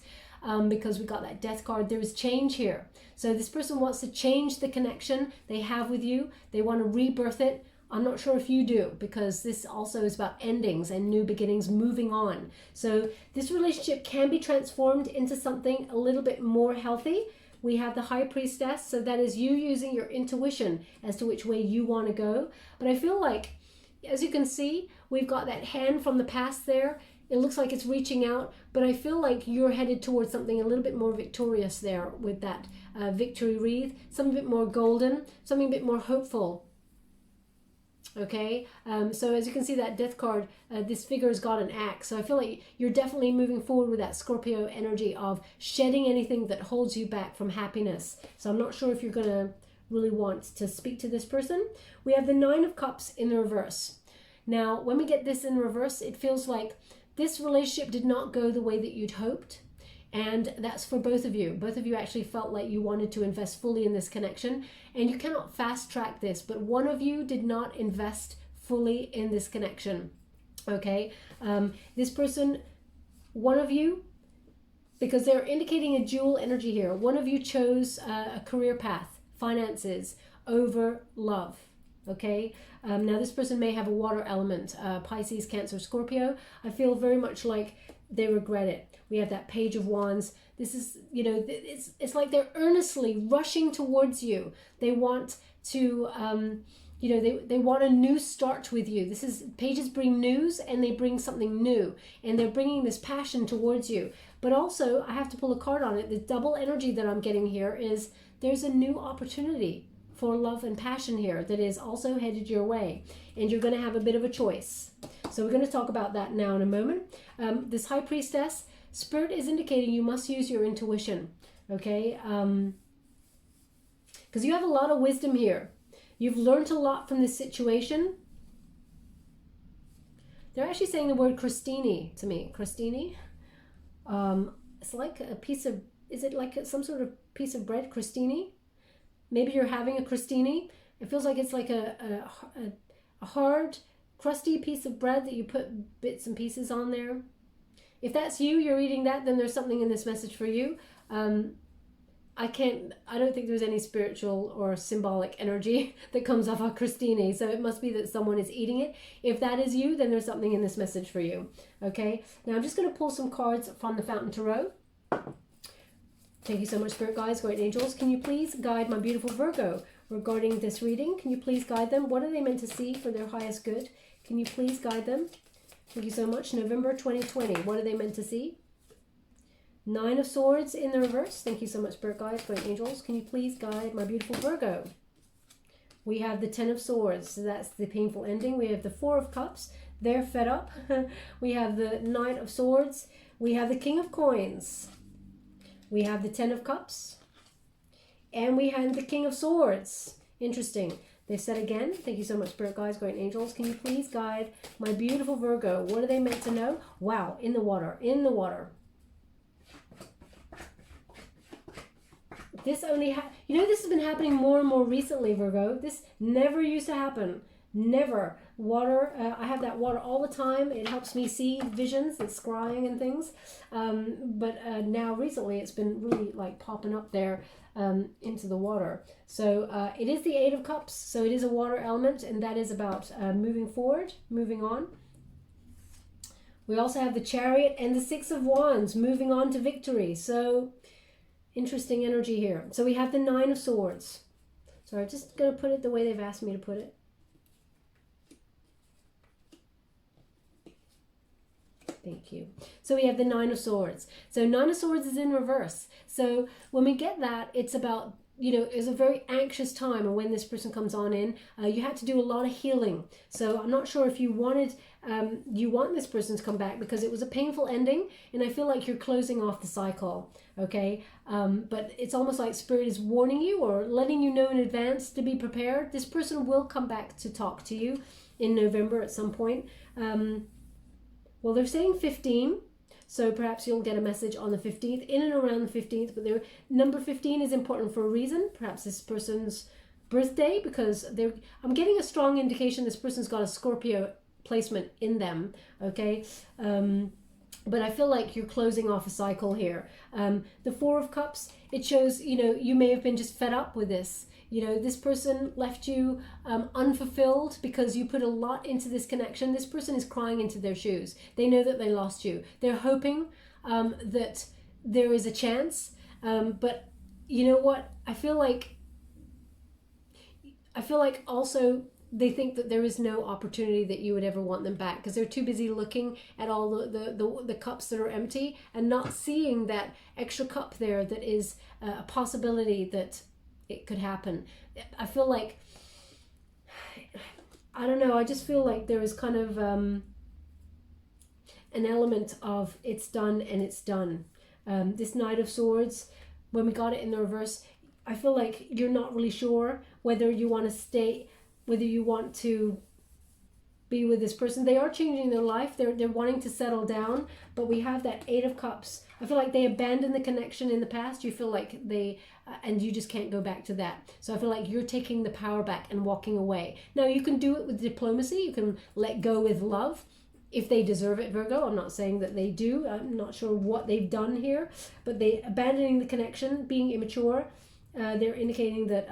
Because we got that Death card. There is change here. So this person wants to change the connection they have with you. They want to rebirth it. I'm not sure if you do, because this also is about endings and new beginnings, moving on. So this relationship can be transformed into something a little bit more healthy. We have the High Priestess, so that is you using your intuition as to which way you want to go. But I feel like, as you can see, we've got that hand from the past there. It looks like it's reaching out, but I feel like you're headed towards something a little bit more victorious there with that victory wreath, something a bit more golden, something a bit more hopeful. Okay, so as you can see, that Death card, this figure's got an axe. So I feel like you're definitely moving forward with that Scorpio energy of shedding anything that holds you back from happiness. So I'm not sure if you're going to really want to speak to this person. We have the Nine of Cups in the reverse. Now, when we get this in reverse, it feels like this relationship did not go the way that you'd hoped. And that's for both of you. Both of you actually felt like you wanted to invest fully in this connection. And you cannot fast track this, but one of you did not invest fully in this connection. Okay? This person, one of you, because they're indicating a dual energy here, one of you chose a career path, finances, over love. Okay, now this person may have a water element, Pisces, Cancer, Scorpio. I feel very much like they regret it. We have that Page of Wands. This is, you know, it's like they're earnestly rushing towards you. They want to, you know, they want a new start with you. This is, pages bring news and they bring something new. And they're bringing this passion towards you. But also, I have to pull a card on it. The double energy that I'm getting here is there's a new opportunity for love and passion here that is also headed your way, and you're going to have a bit of a choice. So we're going to talk about that now in a moment. This High Priestess, Spirit is indicating you must use your intuition, okay? Because you have a lot of wisdom here. You've learned a lot from this situation. They're actually saying the word crostini to me. Crostini. It's like a piece of, is it like some sort of piece of bread? Crostini? Maybe you're having a crostini. It feels like it's like a hard, crusty piece of bread that you put bits and pieces on there. If that's you, you're eating that, then there's something in this message for you. I don't think there's any spiritual or symbolic energy that comes off a crostini, so it must be that someone is eating it. If that is you, then there's something in this message for you. Okay, now I'm just going to pull some cards from the Fountain Tarot. Thank you so much, Spirit Guides, Guardian Angels. Can you please guide my beautiful Virgo regarding this reading? Can you please guide them? What are they meant to see for their highest good? Can you please guide them? Thank you so much. November 2020. What are they meant to see? Nine of Swords in the reverse. Thank you so much, Spirit Guides, Guardian Angels. Can you please guide my beautiful Virgo? We have the Ten of Swords. So that's the painful ending. We have the Four of Cups. They're fed up. We have the Knight of Swords. We have the King of Coins. We have the Ten of Cups. And we have the King of Swords. Interesting. They said again, thank you so much, Spirit Guides, Guardian Angels. Can you please guide my beautiful Virgo? What are they meant to know? Wow, in the water, in the water. This only this has been happening more and more recently, Virgo. This never used to happen. Never. Water, I have that water all the time. It helps me see visions and scrying and things. But now recently it's been really like popping up there into the water. So it is the Eight of Cups. So it is a water element, and that is about moving forward, moving on. We also have the Chariot and the Six of Wands, moving on to victory. So interesting energy here. So we have the Nine of Swords. So I'm just going to put it the way they've asked me to put it. Thank you. So we have the Nine of Swords. So Nine of Swords is in reverse. So when we get that, it's about, it's a very anxious time. And when this person comes on in, you had to do a lot of healing. So I'm not sure if you want this person to come back because it was a painful ending. And I feel like you're closing off the cycle. Okay. But it's almost like Spirit is warning you or letting you know in advance to be prepared. This person will come back to talk to you in November at some point. Well, they're saying 15, so perhaps you'll get a message on the 15th, in and around the 15th, but number 15 is important for a reason. Perhaps this person's birthday, because I'm getting a strong indication this person's got a Scorpio placement in them, okay? But I feel like you're closing off a cycle here. The Four of Cups, it shows, you may have been just fed up with this. This person left you unfulfilled because you put a lot into this connection. This person is crying into their shoes. They know that they lost you. They're hoping that there is a chance. But you know what? I feel like also they think that there is no opportunity that you would ever want them back because they're too busy looking at all the cups that are empty and not seeing that extra cup there that is a possibility that it could happen. I feel like, I don't know, I just feel like there is kind of an element of it's done and it's done. This Knight of Swords, when we got it in the reverse, I feel like you're not really sure whether you want to stay, whether you want to be with this person. They are changing their life. They're wanting to settle down, but we have that Eight of Cups. I feel like they abandoned the connection in the past. You feel like and you just can't go back to that. So I feel like you're taking the power back and walking away. Now you can do it with diplomacy. You can let go with love if they deserve it, Virgo. I'm not saying that they do. I'm not sure what they've done here, but they abandoning the connection, being immature. They're indicating that,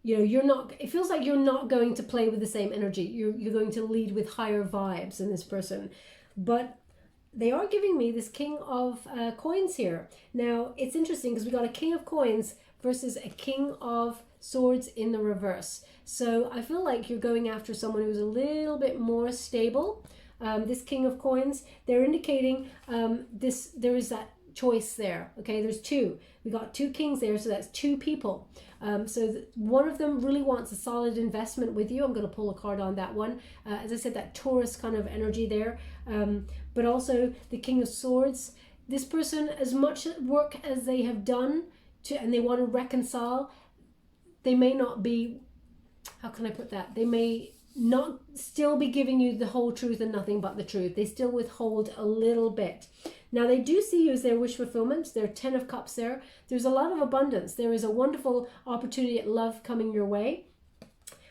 you're not, it feels like you're not going to play with the same energy. You're going to lead with higher vibes in this person. But they are giving me this King of Coins here. Now, it's interesting because we got a King of Coins versus a King of Swords in the reverse. So I feel like you're going after someone who's a little bit more stable. This King of Coins, they're indicating there is that choice there. Okay, there's two. We got two kings there, so that's two people. So one of them really wants a solid investment with you. I'm going to pull a card on that one. As I said, that Taurus kind of energy there. But also the King of Swords. This person, as much work as they have done and they want to reconcile, they may not be, how can I put that? They may not still be giving you the whole truth and nothing but the truth. They still withhold a little bit. Now they do see you as their wish fulfillment. They're 10 of Cups there. There's a lot of abundance. There is a wonderful opportunity at love coming your way.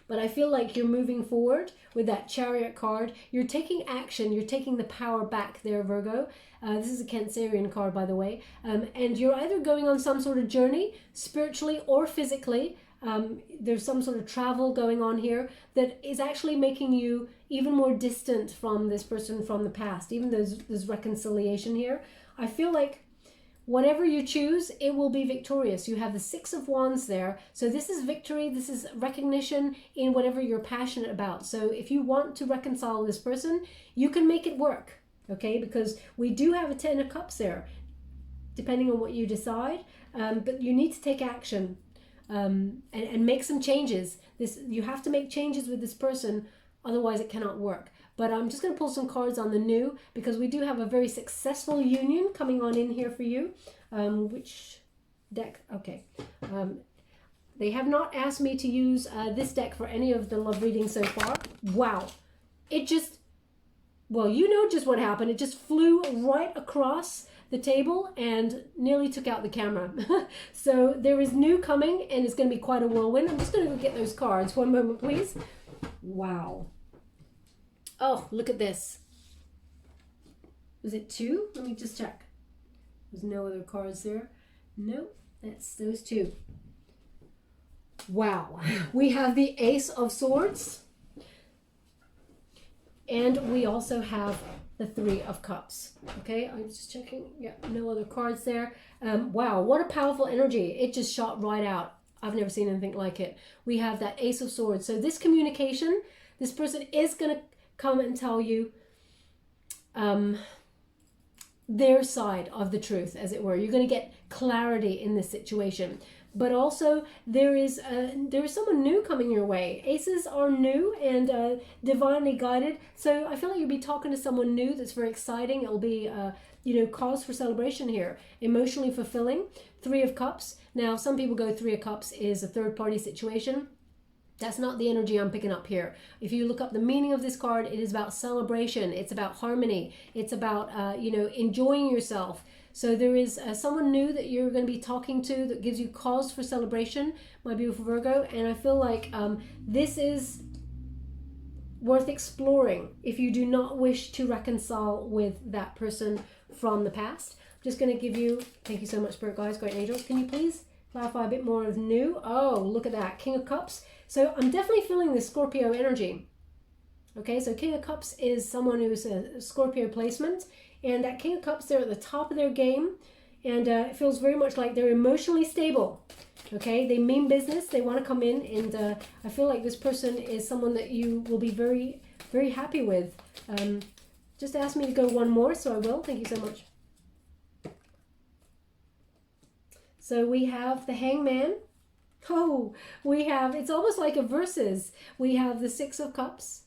But I feel like you're moving forward with that Chariot card. You're taking action. You're taking the power back there, Virgo. This is a Cancerian card, by the way. And you're either going on some sort of journey, spiritually or physically. There's some sort of travel going on here that is actually making you even more distant from this person from the past. Even though there's reconciliation here. I feel like whatever you choose, it will be victorious. You have the 6 of Wands there. So this is victory. This is recognition in whatever you're passionate about. So if you want to reconcile this person, you can make it work. Okay, because we do have a 10 of Cups there, depending on what you decide. But you need to take action and make some changes. You have to make changes with this person, otherwise it cannot work. But I'm just going to pull some cards on the new, because we do have a very successful union coming on in here for you. Which deck? Okay. They have not asked me to use this deck for any of the love readings so far. Wow. It just, well, you know just what happened. It just flew right across the table and nearly took out the camera. So there is new coming, and it's going to be quite a whirlwind. I'm just going to go get those cards. One moment, please. Wow. Oh, look at this. Was it 2? Let me just check. There's no other cards there. No, that's those 2. Wow. We have the Ace of Swords. And we also have the 3 of Cups. Okay, I'm just checking. Yeah, no other cards there. Wow, what a powerful energy. It just shot right out. I've never seen anything like it. We have that Ace of Swords. So this communication, this person is going to come and tell you their side of the truth, as it were. You're going to get clarity in this situation. But also there is someone new coming your way. Aces are new and divinely guided. So I feel like you'll be talking to someone new that's very exciting. It'll be cause for celebration here. Emotionally fulfilling. 3 of Cups. Now some people go 3 of Cups is a third party situation. That's not the energy I'm picking up here. If you look up the meaning of this card, it is about celebration. It's about harmony. It's about, enjoying yourself. So there is someone new that you're going to be talking to that gives you cause for celebration, my beautiful Virgo. And I feel like this is worth exploring if you do not wish to reconcile with that person from the past. I'm just going to give you, thank you so much, Spirit Guides, Great Angels. Can you please clarify a bit more of new? Oh, look at that. King of Cups. So I'm definitely feeling this Scorpio energy. Okay, so King of Cups is someone who's a Scorpio placement. And that King of Cups, they're at the top of their game. And it feels very much like they're emotionally stable. Okay, they mean business. They want to come in. And I feel like this person is someone that you will be very, very happy with. Just ask me to go one more, so I will. Thank you so much. So we have the Hangman. Oh, we have, it's almost like a versus. We have the 6 of Cups.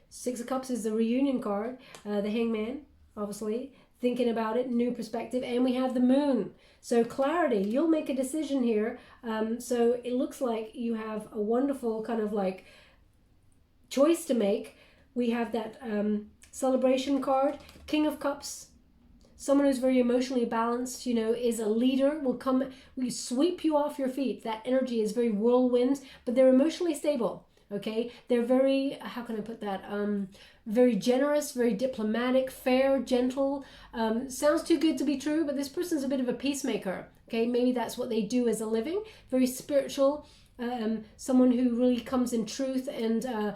6 of Cups is the reunion card. The Hangman, obviously, thinking about it, new perspective. And we have the Moon. So clarity, you'll make a decision here. So it looks like you have a wonderful kind of like choice to make. We have that celebration card, King of Cups. Someone who's very emotionally balanced, is a leader, will sweep you off your feet. That energy is very whirlwind, but they're emotionally stable, okay? They're very, how can I put that? Very generous, very diplomatic, fair, gentle. Sounds too good to be true, but this person's a bit of a peacemaker, okay? Maybe that's what they do as a living. Very spiritual, someone who really comes in truth, and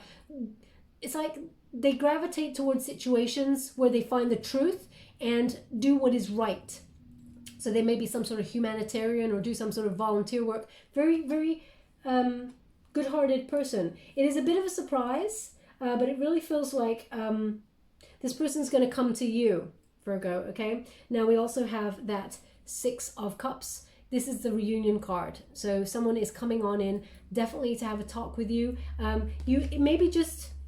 it's like they gravitate towards situations where they find the truth and do what is right. So they may be some sort of humanitarian or do some sort of volunteer work. Very, very good-hearted person. It is a bit of a surprise, but it really feels like this person's going to come to you, Virgo, okay? Now we also have that 6 of Cups. This is the reunion card. So someone is coming on in definitely to have a talk with you.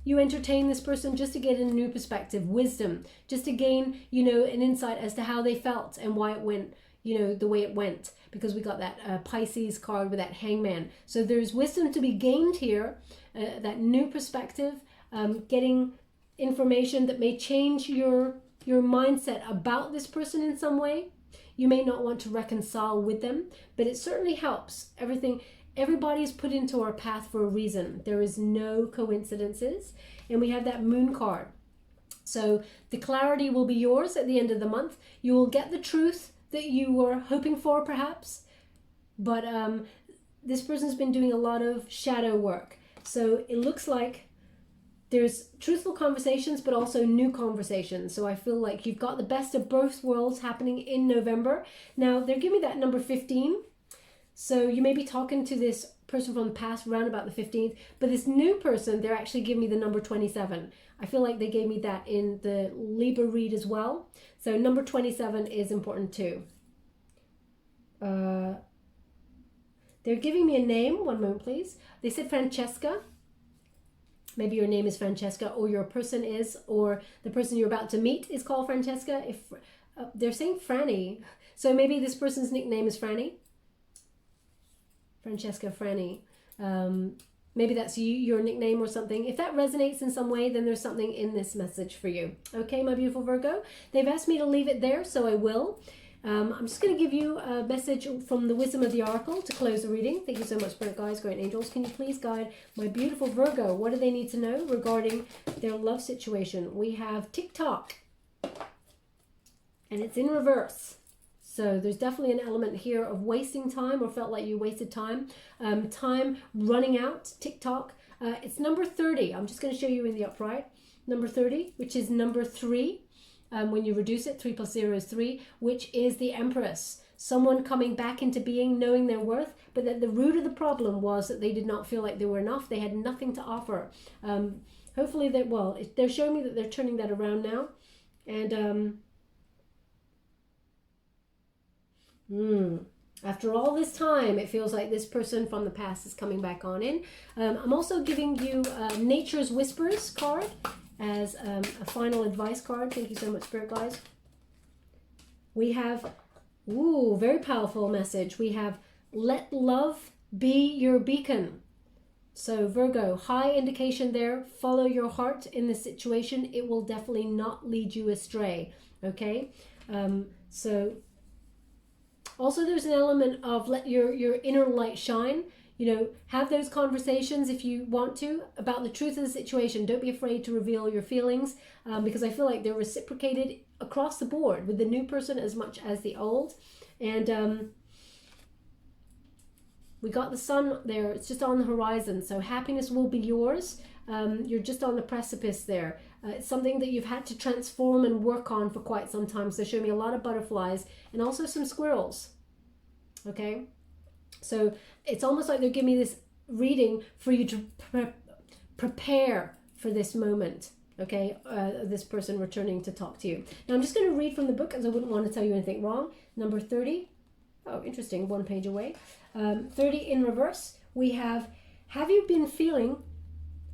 You entertain this person just to get a new perspective, wisdom, just to gain, an insight as to how they felt and why it went, the way it went, because we got that Pisces card with that Hangman. So there's wisdom to be gained here. that new perspective, getting information that may change your mindset about this person in some way. You may not want to reconcile with them, but it certainly helps. Everybody is put into our path for a reason. There is no coincidences. And we have that moon card. So the clarity will be yours at the end of the month. You will get the truth that you were hoping for, perhaps. But this person's been doing a lot of shadow work. So it looks like there's truthful conversations, but also new conversations. So I feel like you've got the best of both worlds happening in November. Now, they're giving me that number 15. So you may be talking to this person from the past around about the 15th, but this new person, they're actually giving me the number 27. I feel like they gave me that in the Libra read as well. So number 27 is important too. They're giving me a name. One moment, please. They said Francesca. Maybe your name is Francesca, or your person is, or the person you're about to meet is called Francesca. If they're saying Franny, so maybe this person's nickname is Franny. Francesca, Franny. Maybe that's your nickname or something. If that resonates in some way, then there's something in this message for you. Okay, my beautiful Virgo. They've asked me to leave it there, so I will. I'm just going to give you a message from the Wisdom of the Oracle to close the reading. Thank you so much, Spirit Guides, Great Angels. Can you please guide my beautiful Virgo? What do they need to know regarding their love situation? We have TikTok, and it's in reverse. So there's definitely an element here of wasting time, or felt like you wasted time. Time running out, TikTok. It's number 30. I'm just going to show you in the upright. Number 30, which is number 3. When you reduce it, 3 plus 0 is 3, which is the Empress. Someone coming back into being, knowing their worth, but that the root of the problem was that they did not feel like they were enough. They had nothing to offer. Hopefully, they're showing me that they're turning that around now. And after all this time, it feels like this person from the past is coming back on in. I'm also giving you Nature's Whispers card as a final advice card. Thank you so much, Spirit Guides. We have, very powerful message. We have, let love be your beacon. So Virgo, high indication there. Follow your heart in this situation. It will definitely not lead you astray. Okay? So also there's an element of let your inner light shine. You know, have those conversations if you want to about the truth of the situation. Don't be afraid to reveal your feelings, because I feel like they're reciprocated across the board with the new person as much as the old. And we got the sun there. It's just on the horizon. So happiness will be yours. You're just on the precipice there. It's something that you've had to transform and work on for quite some time. So show me a lot of butterflies and also some squirrels. Okay? So it's almost like they're giving me this reading for you to prepare for this moment. Okay? This person returning to talk to you. Now I'm just going to read from the book, as I wouldn't want to tell you anything wrong. Number 30. Oh, interesting. One page away. 30 in reverse. We have you been feeling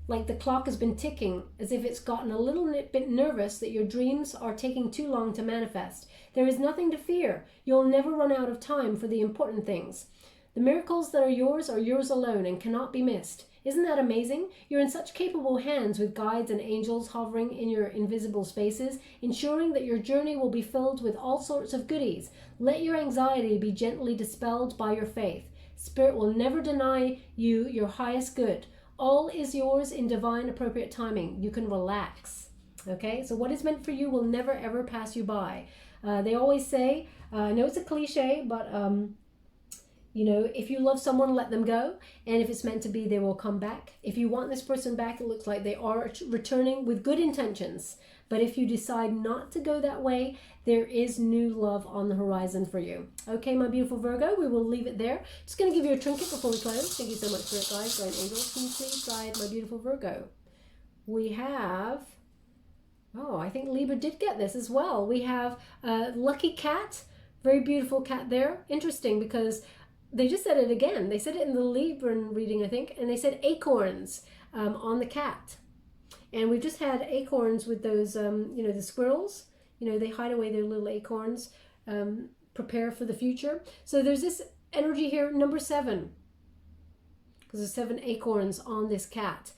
like the clock has been ticking, as if it's gotten a little bit nervous that your dreams are taking too long to manifest? There is nothing to fear. You'll never run out of time for the important things. The miracles that are yours alone and cannot be missed. Isn't that amazing? You're in such capable hands with guides and angels hovering in your invisible spaces, ensuring that your journey will be filled with all sorts of goodies. Let your anxiety be gently dispelled by your faith. Spirit will never deny you your highest good. All is yours in divine appropriate timing. You can relax. Okay, so what is meant for you will never ever pass you by. They always say, I know it's a cliche, but you know, if you love someone, let them go. And if it's meant to be, they will come back. If you want this person back, it looks like they are returning with good intentions. But if you decide not to go that way, there is new love on the horizon for you. Okay, my beautiful Virgo, we will leave it there. Just going to give you a trinket before we close. Thank you so much for it, guys. Guide angels, can you please guide my beautiful Virgo? We have, I think Libra did get this as well. We have a lucky cat. Very beautiful cat there. Interesting, because they just said it again. They said it in the Libra reading, I think, and they said acorns on the cat. And we've just had acorns with those, the squirrels. They hide away their little acorns, prepare for the future. So there's this energy here, number 7. because there's 7 acorns on this cat.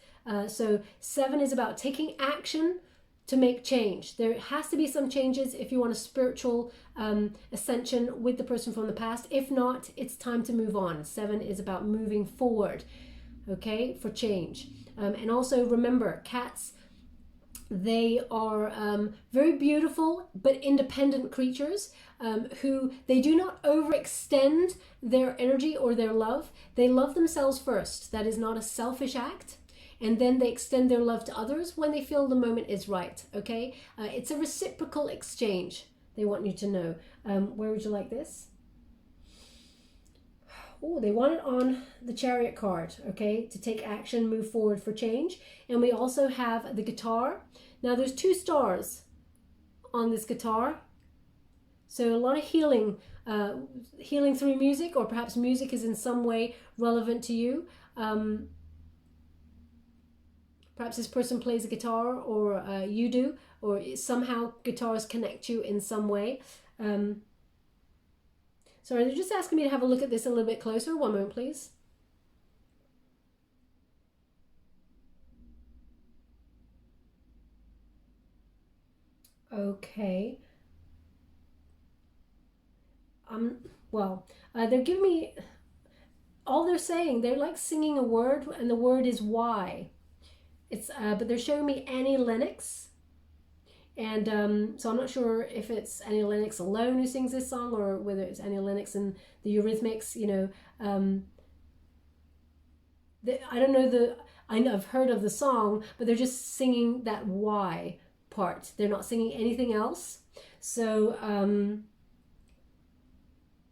So 7 is about taking action to make change. There has to be some changes if you want a spiritual ascension with the person from the past. If not, it's time to move on. 7 is about moving forward, okay, for change. And also remember, cats, they are very beautiful but independent creatures who they do not overextend their energy or their love. They love themselves first. That is not a selfish act. And then they extend their love to others when they feel the moment is right, okay? It's a reciprocal exchange, they want you to know. Where would you like this? Oh, they want it on the Chariot card, okay? To take action, move forward for change. And we also have the guitar. Now there's 2 stars on this guitar. So a lot of healing, healing through music, or perhaps music is in some way relevant to you. Perhaps this person plays a guitar, or you do, or somehow guitars connect you in some way. Sorry, they're just asking me to have a look at this a little bit closer. One moment, please. Okay. Well, they're giving me, all they're saying, they're like singing a word, and the word is why. It's but they're showing me Annie Lennox, and so I'm not sure if it's Annie Lennox alone who sings this song, or whether it's Annie Lennox and the Eurythmics. You know, I don't know I've heard of the song, but they're just singing that why part. They're not singing anything else. So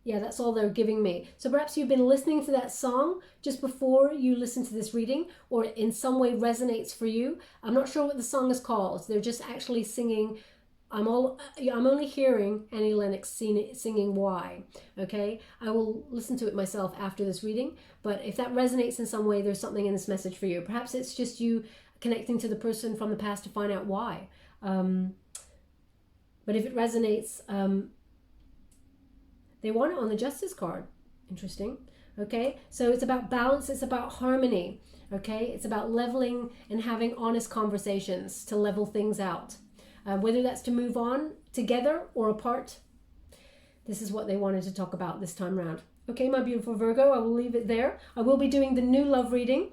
yeah, that's all they're giving me. So perhaps you've been listening to that song just before you listen to this reading, or in some way resonates for you. I'm not sure what the song is called. They're just actually singing. I'm only hearing Annie Lennox singing why. Okay, I will listen to it myself after this reading. But if that resonates in some way, there's something in this message for you. Perhaps it's just you connecting to the person from the past to find out why. But if it resonates, they want it on the Justice card. Interesting. Okay, so it's about balance. It's about harmony. Okay, it's about leveling and having honest conversations to level things out. Whether that's to move on together or apart. This is what they wanted to talk about this time around. Okay, my beautiful Virgo, I will leave it there. I will be doing the new love reading.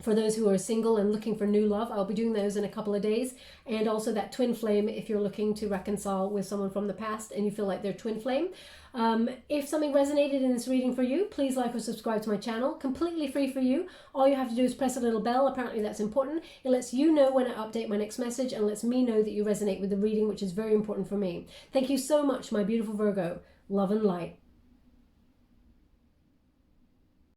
For those who are single and looking for new love, I'll be doing those in a couple of days. And also that twin flame, if you're looking to reconcile with someone from the past and you feel like they're twin flame. If something resonated in this reading for you, please like or subscribe to my channel. Completely free for you. All you have to do is press a little bell. Apparently that's important. It lets you know when I update my next message, and lets me know that you resonate with the reading, which is very important for me. Thank you so much, my beautiful Virgo. Love and light.